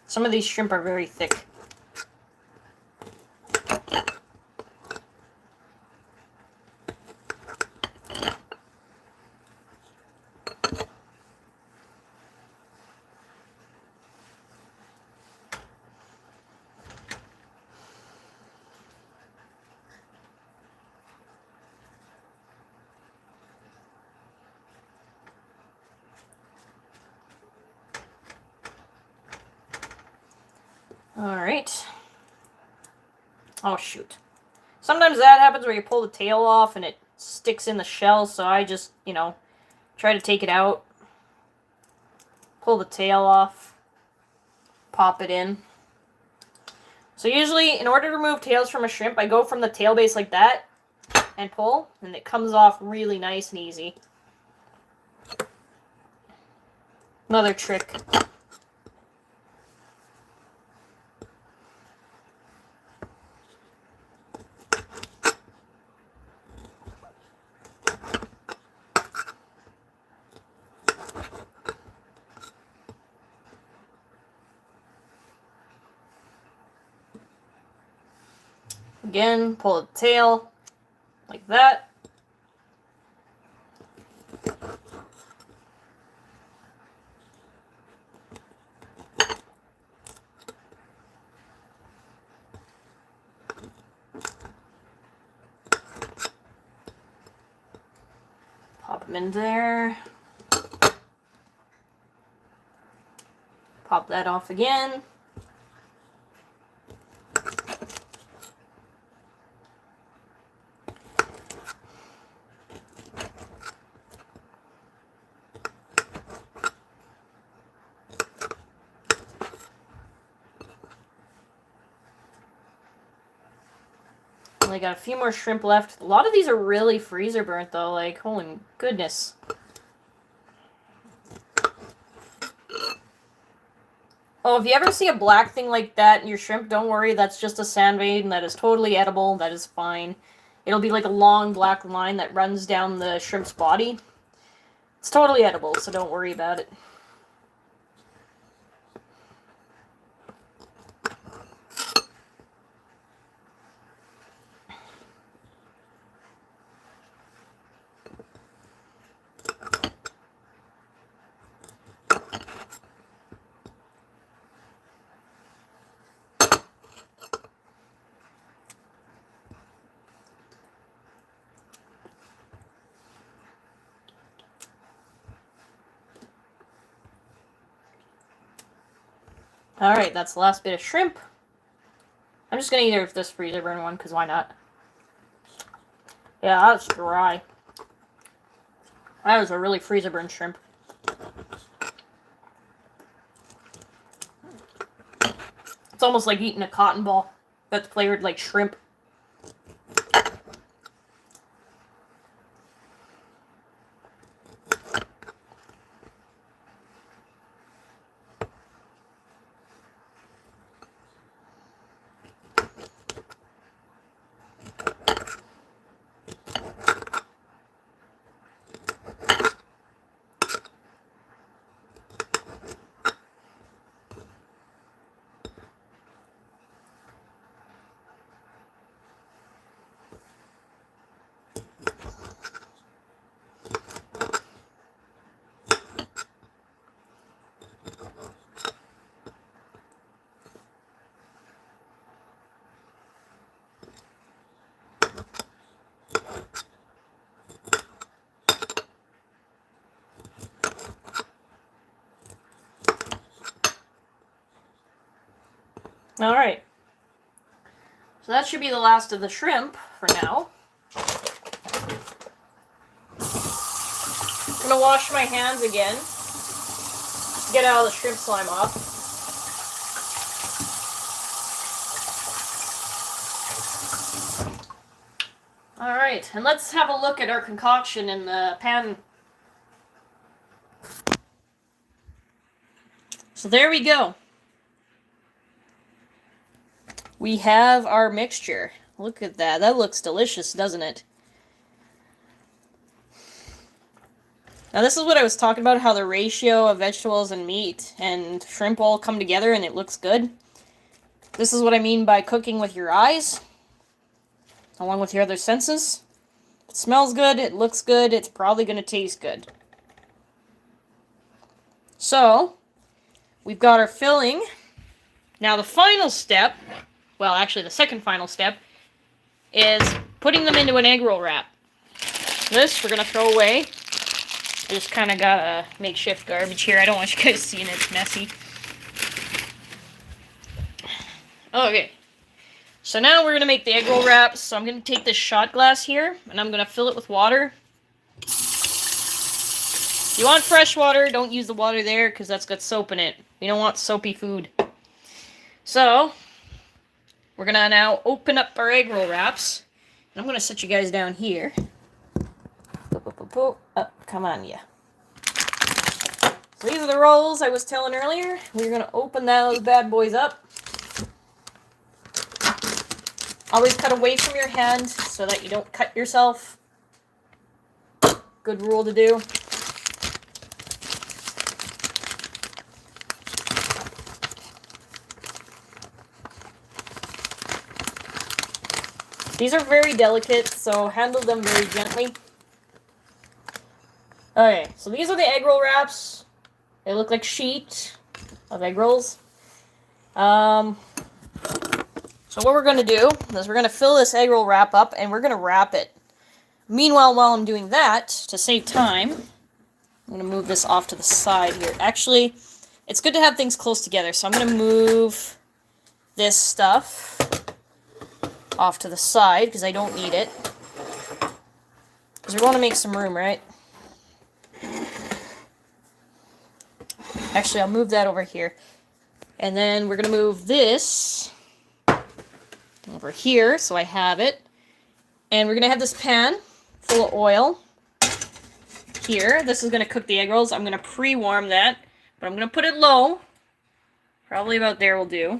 Some of these shrimp are very thick. Alright. Oh, shoot. Sometimes that happens where you pull the tail off and it sticks in the shell, so I just, try to take it out. Pull the tail off. Pop it in. So usually, in order to remove tails from a shrimp, I go from the tail base like that and pull, and it comes off really nice and easy. Another trick. Again, pull the tail like that. Pop them in there. Pop that off again. Only got a few more shrimp left. A lot of these are really freezer burnt though, like, holy goodness. Oh, if you ever see a black thing like that in your shrimp, don't worry, that's just a sand vein, and that is totally edible, that is fine. It'll be like a long black line that runs down the shrimp's body. It's totally edible, so don't worry about it. Alright, that's the last bit of shrimp. I'm just gonna eat this freezer burn one, because why not? Yeah, that's dry. That was a really freezer burn shrimp. It's almost like eating a cotton ball that's flavored like shrimp. Alright. So that should be the last of the shrimp for now. I'm gonna wash my hands again. Get all the shrimp slime off. Alright, and let's have a look at our concoction in the pan. So there we go. We have our mixture. Look at that. That looks delicious, doesn't it? Now this is what I was talking about, how the ratio of vegetables and meat and shrimp all come together and it looks good. This is what I mean by cooking with your eyes, along with your other senses. It smells good, it looks good, it's probably going to taste good. So, we've got our filling. Now the final step, well actually the second final step, is putting them into an egg roll wrap. This we're going to throw away. I just kind of got a makeshift garbage here. I don't want you guys seeing it. It's messy. Okay. So now we're going to make the egg roll wraps. So I'm going to take this shot glass here, and I'm going to fill it with water. If you want fresh water, don't use the water there, because that's got soap in it. We don't want soapy food. So, we're going to now open up our egg roll wraps. And I'm going to set you guys down here. Oh, come on, yeah. So these are the rolls I was telling earlier. We're going to open those bad boys up. Always cut away from your hand so that you don't cut yourself. Good rule to do. These are very delicate, so handle them very gently. Okay, so these are the egg roll wraps. They look like sheet of egg rolls. So what we're going to do is we're going to fill this egg roll wrap up and we're going to wrap it. Meanwhile, while I'm doing that, to save time, I'm going to move this off to the side here. Actually, it's good to have things close together, so I'm going to move this stuff off to the side because I don't need it. Because we want to make some room, right? Actually, I'll move that over here. And then we're going to move this over here so I have it. And we're going to have this pan full of oil here. This is going to cook the egg rolls. I'm going to pre-warm that, but I'm going to put it low. Probably about there will do.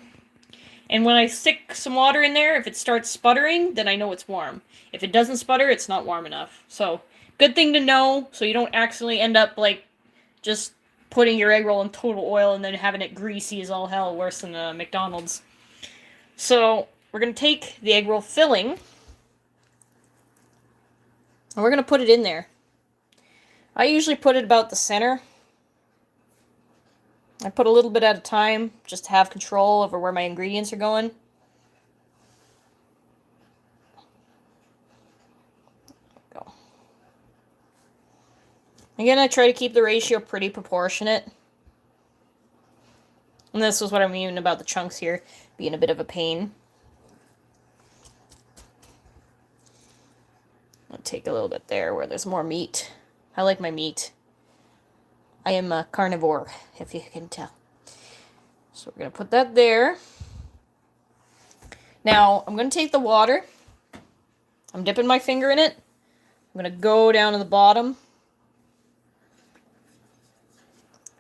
And when I stick some water in there, if it starts sputtering, then I know it's warm. If it doesn't sputter, it's not warm enough. So, good thing to know so you don't accidentally end up like just putting your egg roll in total oil and then having it greasy as all hell, worse than McDonald's. So, we're going to take the egg roll filling, and we're going to put it in there. I usually put it about the center. I put a little bit at a time, just to have control over where my ingredients are going. Go. Again, I try to keep the ratio pretty proportionate. And this is what I mean about the chunks here being a bit of a pain. I'll take a little bit there where there's more meat. I like my meat. I am a carnivore, if you can tell. So we're going to put that there. Now, I'm going to take the water. I'm dipping my finger in it. I'm going to go down to the bottom.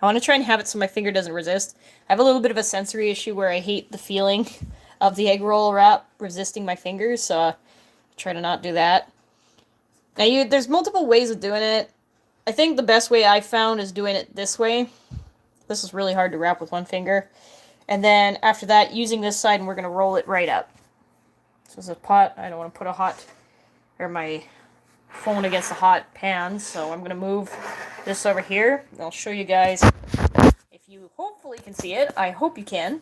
I want to try and have it so my finger doesn't resist. I have a little bit of a sensory issue where I hate the feeling of the egg roll wrap resisting my fingers, so I try to not do that. Now, there's multiple ways of doing it. I think the best way I found is doing it this way. This is really hard to wrap with one finger. And then after that, using this side, and we're going to roll it right up. So this is a pot. I don't want to put my phone against the hot pan, so I'm going to move this over here. I'll show you guys if you hopefully can see it. I hope you can.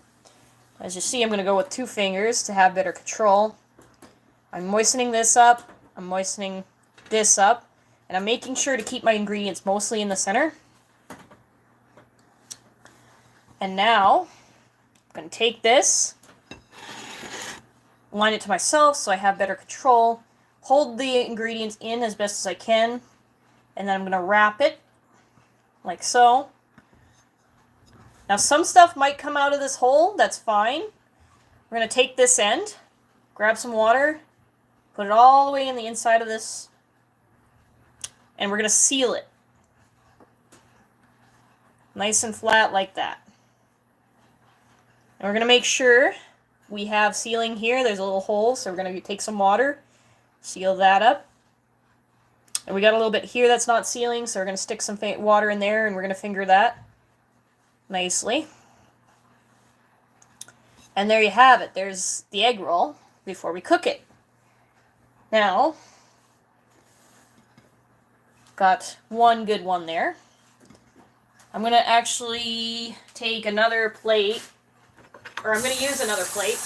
As you see, I'm going to go with 2 fingers to have better control. I'm moistening this up. I'm moistening this up. And I'm making sure to keep my ingredients mostly in the center. And now, I'm going to take this, line it to myself so I have better control. Hold the ingredients in as best as I can, and then I'm going to wrap it like so. Now some stuff might come out of this hole, that's fine. We're going to take this end, grab some water, put it all the way in the inside of this, and we're going to seal it. Nice and flat like that. And we're going to make sure we have sealing here. There's a little hole, so we're going to take some water, seal that up. And we got a little bit here that's not sealing, so we're going to stick some water in there, and we're going to finger that nicely. And there you have it. There's the egg roll before we cook it. Now, got one good one there. I'm going to actually take another plate, or I'm going to use another plate.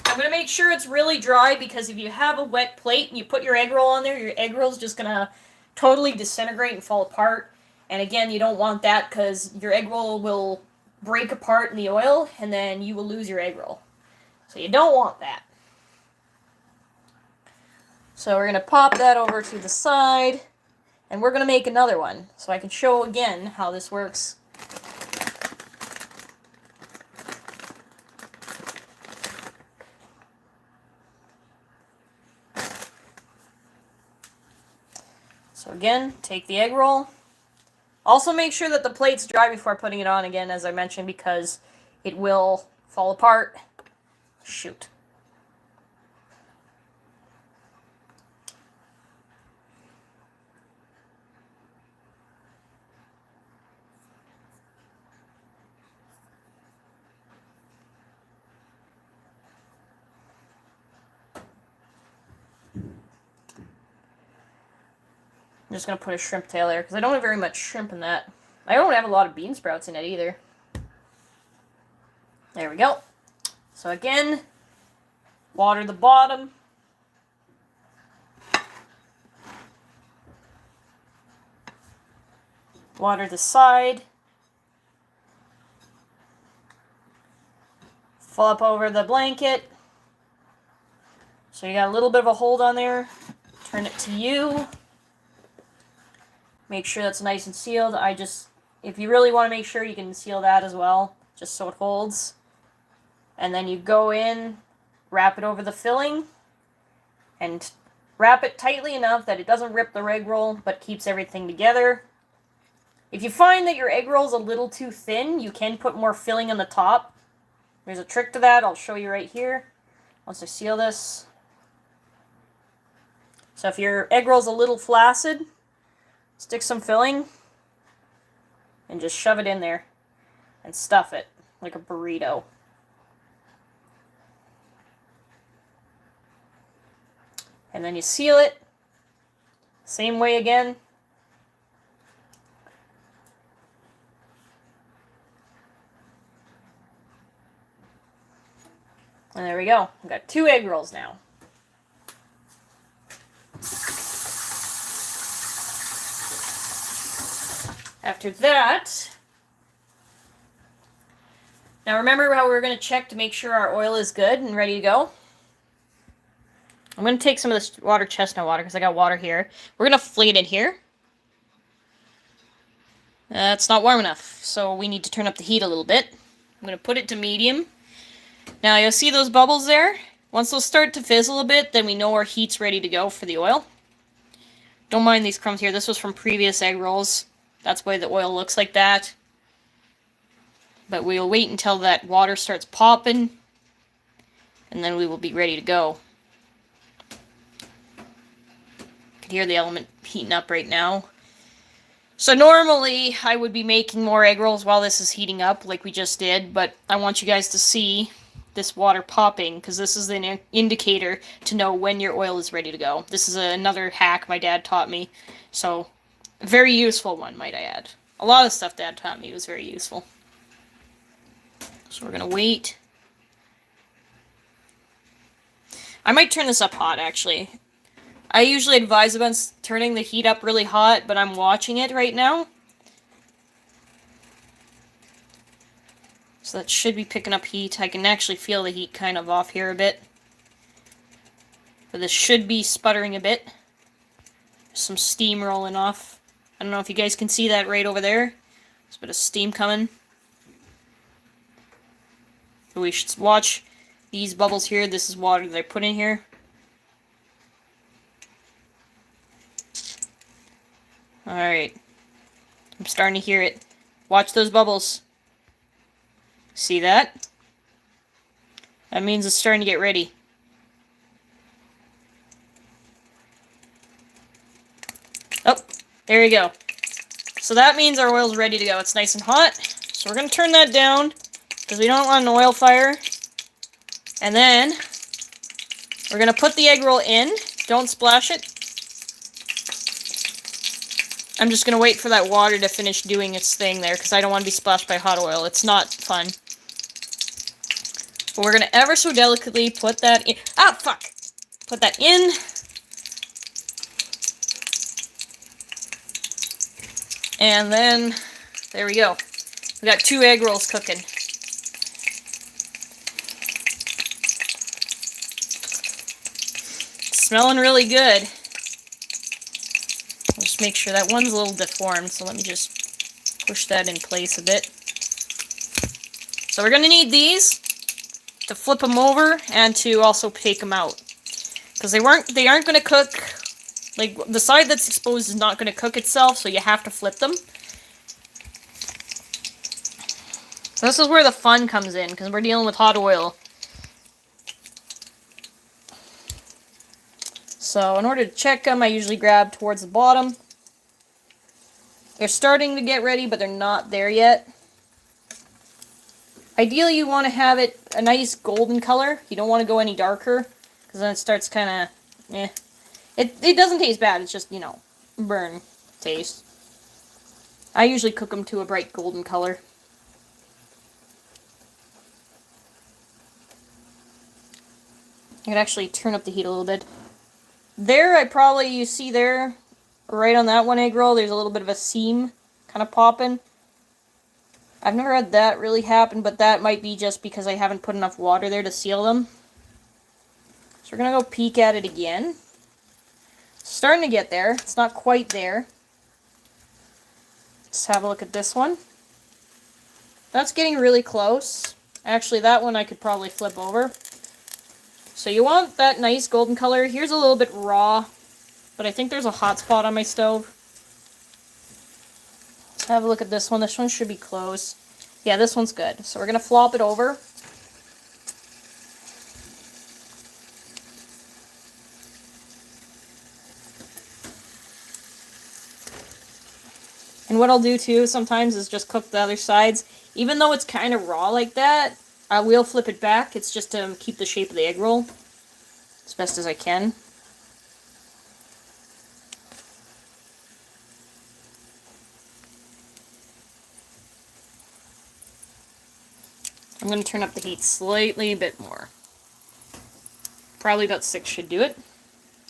I'm going to make sure it's really dry, because if you have a wet plate and you put your egg roll on there, your egg roll is just going to totally disintegrate and fall apart. And again, you don't want that, because your egg roll will break apart in the oil, and then you will lose your egg roll. So you don't want that. So we're going to pop that over to the side, and we're going to make another one, so I can show again how this works. So again, take the egg roll. Also make sure that the plate's dry before putting it on again, as I mentioned, because it will fall apart. Shoot. I'm just going to put a shrimp tail there, because I don't have very much shrimp in that. I don't have a lot of bean sprouts in it either. There we go. So again, water the bottom. Water the side. Flip over the blanket. So you got a little bit of a hold on there. Turn it to you. Make sure that's nice and sealed. If you really want to make sure, you can seal that as well, just so it holds. And then you go in, wrap it over the filling, and wrap it tightly enough that it doesn't rip the egg roll, but keeps everything together. If you find that your egg roll is a little too thin, you can put more filling on the top. There's a trick to that. I'll show you right here once I seal this. So if your egg roll is a little flaccid, stick some filling and just shove it in there and stuff it like a burrito. And then you seal it. Same way again. And there we go. I've got 2 egg rolls now. After that, now remember how we were going to check to make sure our oil is good and ready to go? I'm going to take some of this water chestnut water, because I got water here. We're going to fling it in here. It's not warm enough, so we need to turn up the heat a little bit. I'm going to put it to medium. Now you'll see those bubbles there? Once those start to fizzle a bit, then we know our heat's ready to go for the oil. Don't mind these crumbs here. This was from previous egg rolls. That's why the oil looks like that. But we'll wait until that water starts popping, and then we will be ready to go. You can hear the element heating up right now. So normally I would be making more egg rolls while this is heating up, like we just did, but I want you guys to see this water popping, because this is an indicator to know when your oil is ready to go. This is another hack my dad taught me, so very useful one, might I add. A lot of stuff Dad taught me was very useful. So we're going to wait. I might turn this up hot, actually. I usually advise against turning the heat up really hot, but I'm watching it right now. So So that should be picking up heat. I can actually feel the heat kind of off here a bit. But this should be sputtering a bit. Some steam rolling off. I don't know if you guys can see that right over there. There's a bit of steam coming. So we should watch these bubbles here. This is water that I put in here. Alright. I'm starting to hear it. Watch those bubbles. See that? That means it's starting to get ready. Oh, there you go. So that means our oil's ready to go. It's nice and hot. So we're going to turn that down because we don't want an oil fire. And then we're going to put the egg roll in. Don't splash it. I'm just going to wait for that water to finish doing its thing there because I don't want to be splashed by hot oil. It's not fun. But we're going to ever so delicately put that in. Ah, fuck! Put that in. And then, there we go. We got 2 egg rolls cooking. Smelling really good. I'll just make sure that one's a little deformed, so let me just push that in place a bit. So we're going to need these to flip them over and to also take them out. Because they aren't going to cook. Like, the side that's exposed is not going to cook itself, so you have to flip them. So this is where the fun comes in, because we're dealing with hot oil. So in order to check them, I usually grab towards the bottom. They're starting to get ready, but they're not there yet. Ideally, you want to have it a nice golden color. You don't want to go any darker, because then it starts kind of, eh. It doesn't taste bad, it's just, you know, burn taste. I usually cook them to a bright golden color. I could actually turn up the heat a little bit. There, you see there, right on that one egg roll, there's a little bit of a seam kind of popping. I've never had that really happen, but that might be just because I haven't put enough water there to seal them. So we're going to go peek at it again. Starting to get there. It's not quite there. Let's have a look at this one. That's getting really close. Actually, that one I could probably flip over. So you want that nice golden color. Here's a little bit raw, but I think there's a hot spot on my stove. Let's have a look at this one. This one should be close. Yeah, this one's good. So we're going to flop it over. And what I'll do too sometimes is just cook the other sides. Even though it's kind of raw like that, I will flip it back. It's just to keep the shape of the egg roll as best as I can. I'm going to turn up the heat slightly a bit more. Probably about 6 should do it.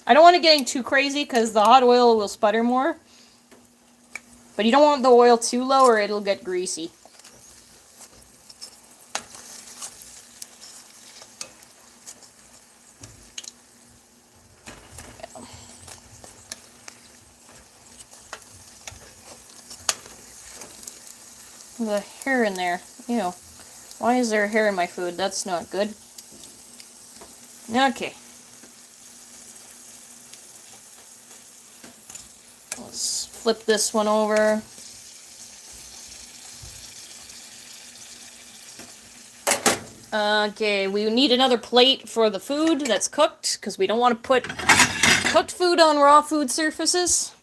I don't want it getting too crazy because the hot oil will sputter more. But you don't want the oil too low or it'll get greasy. There's a hair in there. Ew. Why is there hair in my food? That's not good. Okay. Let's flip this one over. Okay, we need another plate for the food that's cooked, because we don't want to put cooked food on raw food surfaces.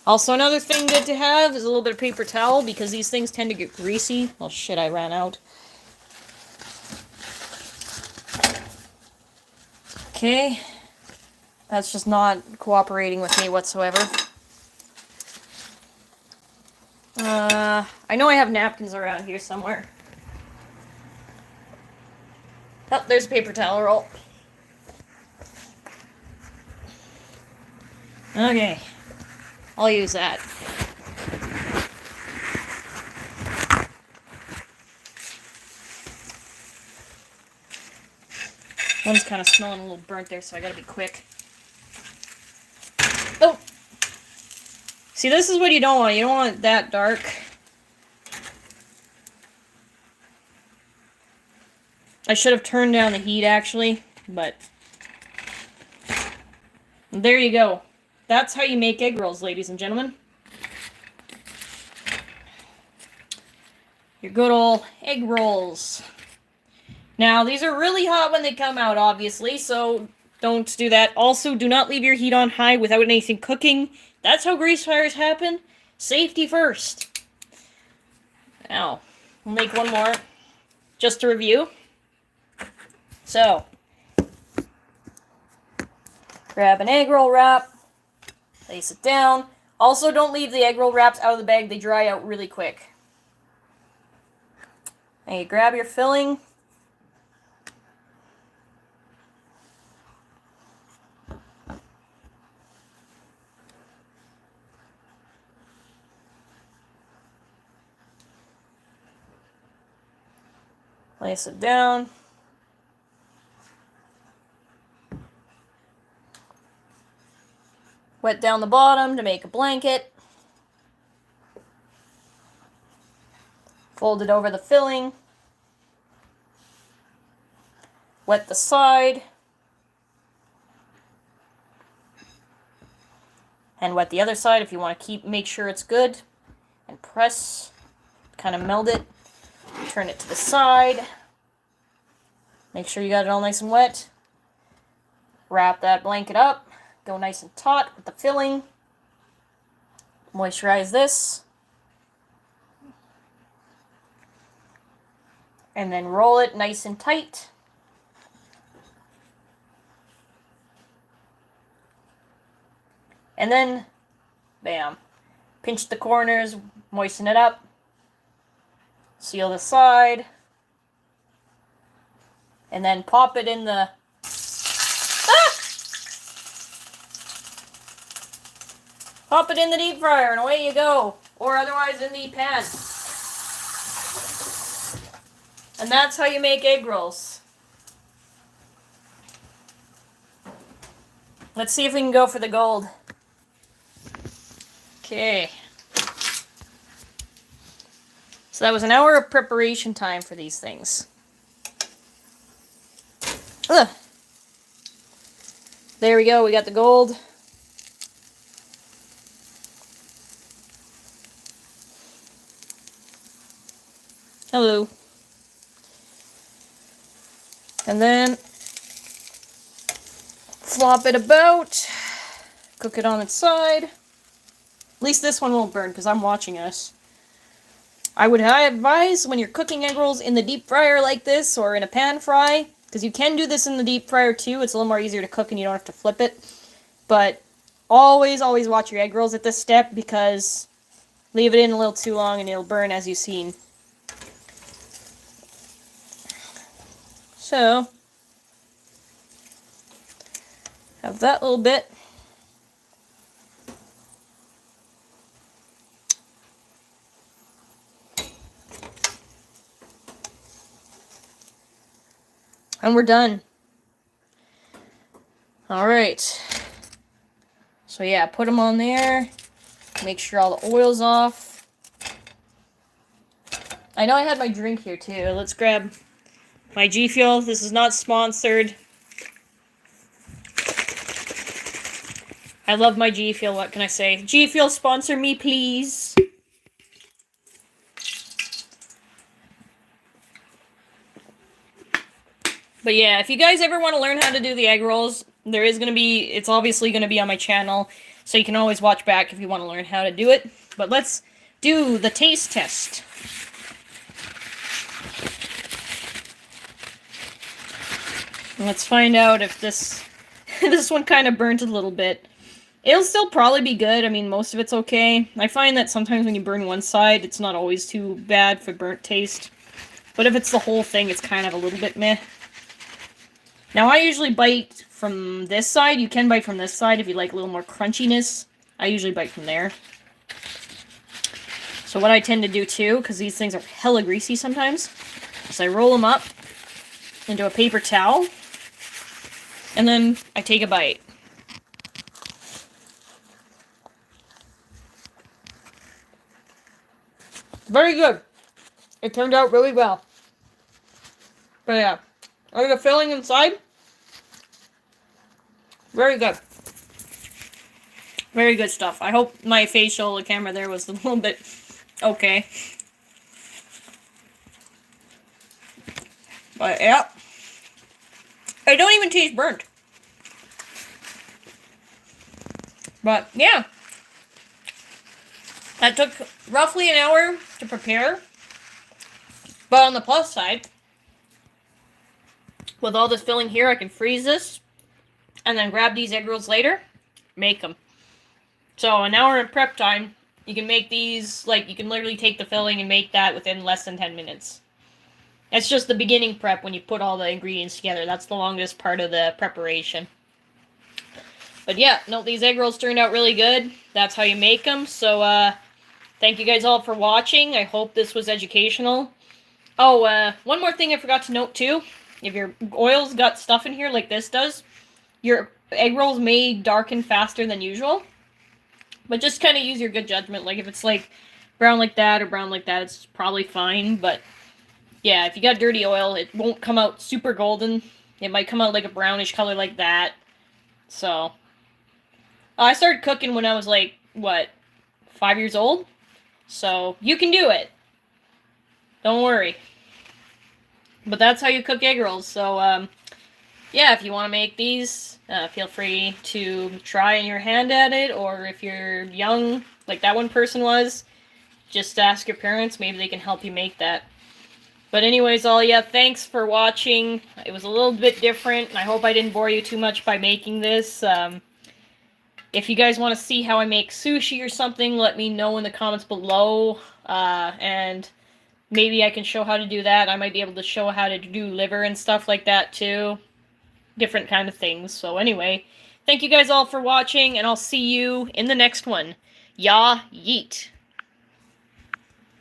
Also, another thing good to have is a little bit of paper towel, because these things tend to get greasy. Oh shit, I ran out. Okay. That's just not cooperating with me whatsoever. I know I have napkins around here somewhere. Oh, there's a paper towel roll. Okay. I'll use that. One's kind of smelling a little burnt there, so I gotta be quick. Oh! See, this is what you don't want. You don't want it that dark. I should have turned down the heat, actually, but... there you go. That's how you make egg rolls, ladies and gentlemen. Your good old egg rolls. Now, these are really hot when they come out, obviously, so don't do that. Also, do not leave your heat on high without anything cooking. That's how grease fires happen. Safety first. Now, we'll make one more, just to review. So, grab an egg roll wrap, place it down. Also, don't leave the egg roll wraps out of the bag. They dry out really quick. And you grab your filling. Place it down. Wet down the bottom to make a blanket. Fold it over the filling. Wet the side. And wet the other side if you want to make sure it's good. And press, kind of meld it. Turn it to the side. Make sure you got it all nice and wet. Wrap that blanket up. Go nice and taut with the filling. Moisturize this. And then roll it nice and tight. And then, bam. Pinch the corners, moisten it up. Seal the side. And then pop it in the... Pop it in the deep fryer and away you go. Or otherwise in the pan. And that's how you make egg rolls. Let's see if we can go for the gold. Okay. So that was an hour of preparation time for these things. Ugh. There we go, we got the gold. Hello. And then flop it about. Cook it on its side. At least this one won't burn because I'm watching us. I advise when you're cooking egg rolls in the deep fryer like this or in a pan fry, because you can do this in the deep fryer too. It's a little more easier to cook and you don't have to flip it. But always, always watch your egg rolls at this step because leave it in a little too long and it'll burn as you've seen. So, have that little bit. And we're done. Alright. So yeah, put them on there. Make sure all the oil's off. I know I had my drink here too. Let's grab my G Fuel. This is not sponsored. I love my G Fuel. What can I say? G Fuel, sponsor me, please. But yeah, if you guys ever want to learn how to do the egg rolls, it's obviously going to be on my channel, so you can always watch back if you want to learn how to do it. But let's do the taste test. Let's find out if this one kind of burnt a little bit. It'll still probably be good. I mean, most of it's okay. I find that sometimes when you burn one side, it's not always too bad for burnt taste. But if it's the whole thing, it's kind of a little bit meh. Now, I usually bite from this side. You can bite from this side if you like a little more crunchiness. I usually bite from there. So what I tend to do too, because these things are hella greasy sometimes, is I roll them up into a paper towel, and then I take a bite. Very good. It turned out really well. But yeah, the filling inside, very good. Very good stuff. I hope my facial camera there was a little bit okay. But yeah, I don't even taste burnt. But yeah, that took roughly an hour to prepare. But on the plus side, with all this filling here, I can freeze this and then grab these egg rolls later, make them. So an hour in prep time, you can make these, like, you can literally take the filling and make that within less than 10 minutes. It's just the beginning prep when you put all the ingredients together. That's the longest part of the preparation. But yeah, no, these egg rolls turned out really good. That's how you make them. So, thank you guys all for watching. I hope this was educational. Oh, one more thing I forgot to note too. If your oil's got stuff in here like this does, your egg rolls may darken faster than usual. But just kind of use your good judgment. Like, if it's, like, brown like that or brown like that, it's probably fine. But, yeah, if you got dirty oil, it won't come out super golden. It might come out, like, a brownish color like that. So, I started cooking when I was, like, what, 5 years old? So, you can do it. Don't worry. But that's how you cook egg rolls. So, yeah, if you want to make these, feel free to try in your hand at it, or if you're young, like that one person was, just ask your parents, maybe they can help you make that. But anyways, all, yeah, thanks for watching. It was a little bit different, and I hope I didn't bore you too much by making this. If you guys want to see how I make sushi or something, let me know in the comments below, and maybe I can show how to do that. I might be able to show how to do liver and stuff like that too. Different kind of things. So anyway, thank you guys all for watching, and I'll see you in the next one. Ya yeet.